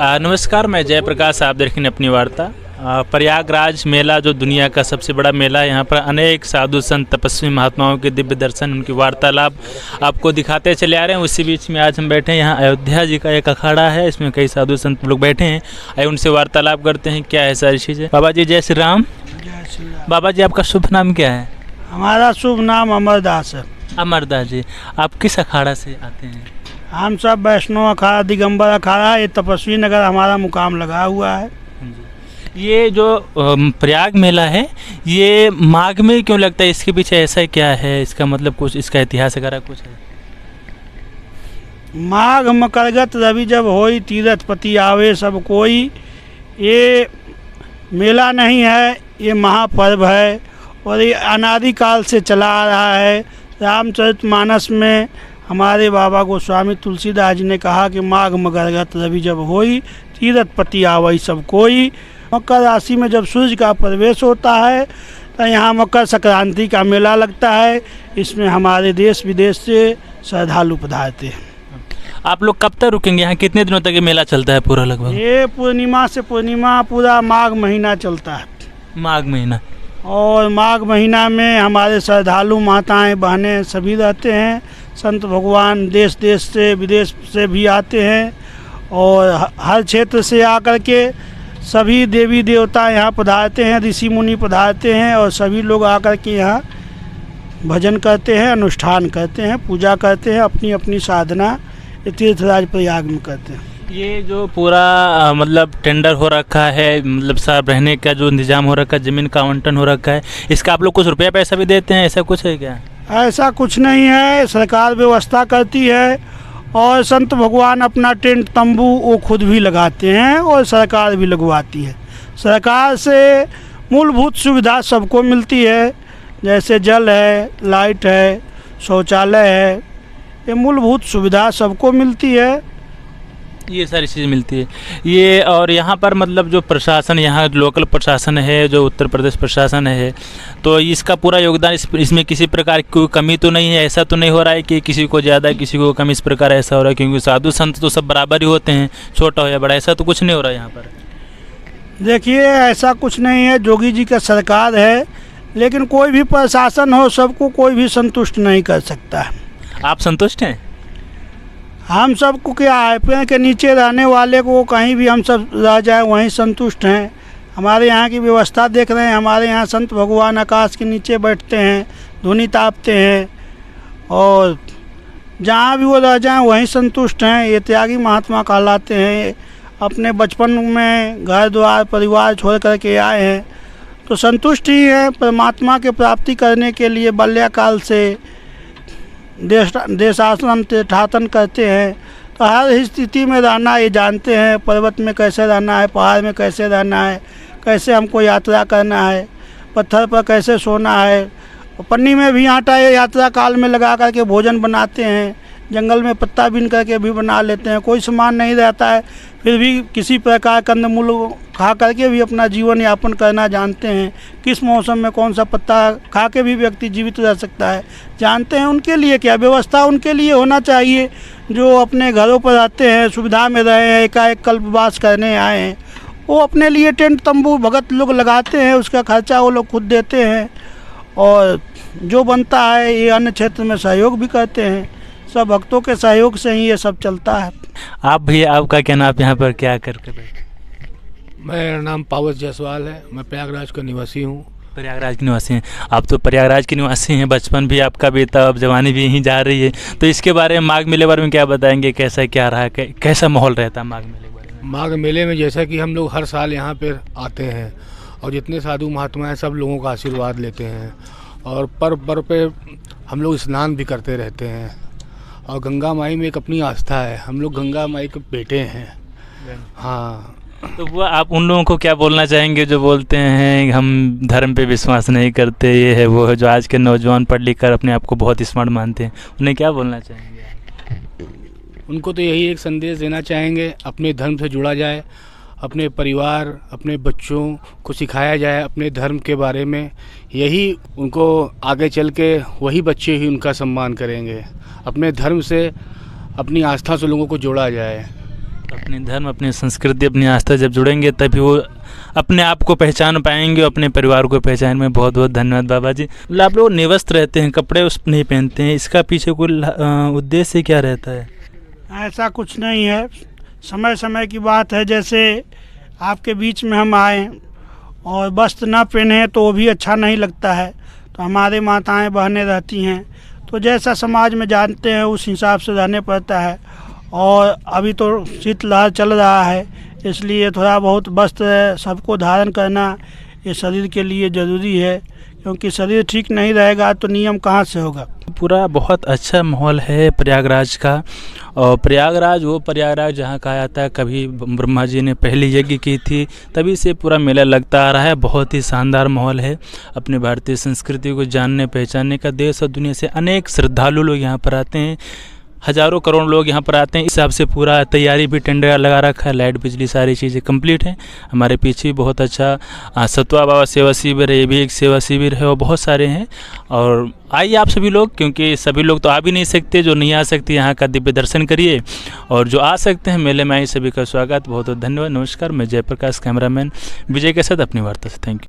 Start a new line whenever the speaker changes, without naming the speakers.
नमस्कार, मैं जयप्रकाश। आप देख रहे हैं अपनी वार्ता। प्रयागराज मेला जो दुनिया का सबसे बड़ा मेला है, यहाँ पर अनेक साधु संत तपस्वी महात्माओं के दिव्य दर्शन, उनकी वार्तालाप आपको दिखाते चले आ रहे हैं। उसी बीच में आज हम बैठे हैं, यहाँ अयोध्या जी का एक अखाड़ा है, इसमें कई साधु संत लोग बैठे हैं। आइए उनसे वार्तालाप करते हैं, क्या है सारी चीज़ें। बाबा जी जय श्री राम।
जय श्री राम।
बाबा जी आपका शुभ नाम क्या है?
हमारा शुभ नाम अमरदास है।
अमरदास जी, आप किस अखाड़ा से आते हैं?
हम सब वैष्णव अखाड़ा, दिगंबर अखाड़ा, ये तपस्वी नगर हमारा मुकाम लगा हुआ है।
ये जो प्रयाग मेला है, ये माघ में क्यों लगता है? इसके पीछे ऐसा क्या है? इसका मतलब कुछ, इसका इतिहास वगैरह कुछ है?
माघ मकरगत रवि जब होई, तीर्थपति आवे सब कोई। ये मेला नहीं है, ये महापर्व है और ये अनादिकाल से चला आ रहा है। रामचरितमानस में हमारे बाबा गोस्वामी तुलसीदास जी ने कहा कि माघ मकरगत रवि जब होई, तीर्थपति आवई सब कोई। मकर राशि में जब सूर्य का प्रवेश होता है तो यहाँ मकर संक्रांति का मेला लगता है। इसमें हमारे देश विदेश से श्रद्धालु पधारते हैं।
आप लोग कब तक रुकेंगे यहाँ? कितने दिनों तक ये मेला चलता है पूरा? लगभग
ये पूर्णिमा से पूर्णिमा पूरा माघ महीना चलता है।
माघ महीना।
और माघ महीना में हमारे श्रद्धालु माताएं बहनें सभी रहते हैं। संत भगवान देश देश से विदेश से भी आते हैं और हर क्षेत्र से आकर के सभी देवी देवता यहाँ पधारते हैं, ऋषि मुनि पधारते हैं और सभी लोग आकर के यहाँ भजन करते हैं, अनुष्ठान करते हैं, पूजा करते हैं, अपनी अपनी साधना तीर्थराज प्रयाग में करते हैं।
ये जो पूरा मतलब टेंडर हो रखा है, मतलब सब रहने का जो इंतजाम हो रखा है, ज़मीन का आवंटन हो रखा है, इसका आप लोग कुछ रुपया पैसा भी देते हैं? ऐसा कुछ है क्या?
ऐसा कुछ नहीं है, सरकार व्यवस्था करती है और संत भगवान अपना टेंट तंबू वो खुद भी लगाते हैं और सरकार भी लगवाती है। सरकार से मूलभूत सुविधा सबको मिलती है, जैसे जल है, लाइट है, शौचालय है, ये मूलभूत सुविधा सबको मिलती है।
ये सारी चीज़ मिलती है। ये और यहाँ पर मतलब जो प्रशासन, यहाँ लोकल प्रशासन है, जो उत्तर प्रदेश प्रशासन है, तो इसका पूरा योगदान इसमें किसी प्रकार की कमी तो नहीं है? ऐसा तो नहीं हो रहा है कि किसी को ज़्यादा किसी को कम, इस प्रकार ऐसा हो रहा है? क्योंकि साधु संत तो सब बराबर ही होते हैं, छोटा हो या बड़ा, ऐसा तो कुछ नहीं हो रहा है यहाँ पर?
देखिए, ऐसा कुछ नहीं है, जोगी जी का सरकार है, लेकिन कोई भी प्रशासन हो सबको कोई भी संतुष्ट नहीं कर सकता है।
आप संतुष्ट हैं?
हम सबको क्या है, पेड़ के नीचे रहने वाले को कहीं भी हम सब रह जाए वहीं संतुष्ट हैं। हमारे यहाँ की व्यवस्था देख रहे हैं, हमारे यहाँ संत भगवान आकाश के नीचे बैठते हैं, धुनी तापते हैं और जहाँ भी वो रह जाएं वहीं संतुष्ट हैं। ये त्यागी महात्मा कहलाते हैं। अपने बचपन में घर द्वार परिवार छोड़ करके आए हैं तो संतुष्ट ही हैं। परमात्मा के प्राप्ति करने के लिए बाल्यकाल से देशासन तीर्थाटन करते हैं, तो हर स्थिति में रहना ये जानते हैं। पर्वत में कैसे रहना है, पहाड़ में कैसे रहना है, कैसे हमको यात्रा करना है, पत्थर पर कैसे सोना है, पन्नी में भी आटा यात्रा काल में लगा करके भोजन बनाते हैं, जंगल में पत्ता बीन करके भी बना लेते हैं। कोई सामान नहीं रहता है, फिर भी किसी प्रकार कंदमूल खा करके भी अपना जीवन यापन करना जानते हैं। किस मौसम में कौन सा पत्ता खा के भी व्यक्ति जीवित रह सकता है जानते हैं। उनके लिए क्या व्यवस्था उनके लिए होना चाहिए, जो अपने घरों पर रहते हैं, सुविधा में रहे हैं, एकाएक कल्पवास करने आए हैं, वो अपने लिए टेंट तंबू भगत लोग लगाते हैं, उसका खर्चा वो लोग खुद देते हैं और जो बनता है ये अन्य क्षेत्र में सहयोग भी करते हैं। सब भक्तों के सहयोग से ही ये सब चलता है।
आप भैया, आपका क्या नाम, यहाँ पर क्या करके बैठे?
मेरा नाम पावस जायसवाल है, मैं प्रयागराज का निवासी हूँ।
प्रयागराज के निवासी हैं आप? तो प्रयागराज के निवासी हैं, बचपन भी आपका बीता, अब जवानी भी यहीं जा रही है, तो इसके बारे में माघ मेले बारे में क्या बताएंगे? कैसा क्या रहा, कैसा माहौल रहता है माघ मेले के बारे में?
माघ मेले में जैसा कि हम लोग हर साल यहाँ पर आते हैं और जितने साधु महात्मा हैं सब लोगों का आशीर्वाद लेते हैं और पर्व पर्व पे हम लोग स्नान भी करते रहते हैं और गंगा माई में एक अपनी आस्था है, हम लोग गंगा माई के बेटे हैं। हाँ,
तो वो आप उन लोगों को क्या बोलना चाहेंगे जो बोलते हैं हम धर्म पे विश्वास नहीं करते, ये है वो है, जो आज के नौजवान पढ़ लिख कर अपने आप को बहुत स्मार्ट मानते हैं, उन्हें क्या बोलना चाहेंगे?
उनको तो यही एक संदेश देना चाहेंगे, अपने धर्म से जुड़ा जाए, अपने परिवार अपने बच्चों को सिखाया जाए अपने धर्म के बारे में। यही उनको आगे चल के वही बच्चे ही उनका सम्मान करेंगे। अपने धर्म से, अपनी आस्था से लोगों को जोड़ा जाए।
अपने धर्म, अपनी संस्कृति, अपनी आस्था जब जुड़ेंगे तभी वो अपने आप को पहचान पाएंगे, अपने परिवार को पहचान में। बहुत बहुत धन्यवाद बाबा जी। मतलब आप लोग निवस्त्र रहते हैं, कपड़े उस नहीं पहनते हैं, इसका पीछे कोई उद्देश्य क्या रहता है?
ऐसा कुछ नहीं है, समय समय की बात है। जैसे आपके बीच में हम आए और वस्त्र ना पहने तो वो भी अच्छा नहीं लगता है, तो हमारे माताएं बहनें रहती हैं, तो जैसा समाज में जानते हैं उस हिसाब से रहने पड़ता है। और अभी तो शीतलहर चल रहा है, इसलिए थोड़ा बहुत वस्त्र सबको धारण करना ये शरीर के लिए ज़रूरी है, क्योंकि शरीर ठीक नहीं रहेगा तो नियम कहाँ से होगा।
पूरा बहुत अच्छा माहौल है प्रयागराज का। और प्रयागराज वो प्रयागराज जहाँ कहा जाता है कभी ब्रह्मा जी ने पहली यज्ञ की थी, तभी से पूरा मेला लगता आ रहा है। बहुत ही शानदार माहौल है। अपने भारतीय संस्कृति को जानने पहचानने का देश और दुनिया से अनेक श्रद्धालु लोग यहाँ पर आते हैं, हज़ारों करोड़ लोग यहाँ पर आते हैं। इस हिसाब से पूरा तैयारी भी टेंडर लगा रखा है, लाइट बिजली सारी चीज़ें कंप्लीट हैं। हमारे पीछे भी बहुत अच्छा सतवा बाबा सेवा शिविर है, ये भी एक सेवा शिविर है और बहुत सारे हैं। और आइए आप सभी लोग, क्योंकि सभी लोग तो आ भी नहीं सकते, जो नहीं आ सकते यहाँ का दिव्य दर्शन करिए, और जो आ सकते हैं मेले में आइए, सभी का स्वागत। बहुत बहुत धन्यवाद। नमस्कार, मैं जयप्रकाश, कैमरामैन विजय के साथ अपनी वार्ता से। Thank you.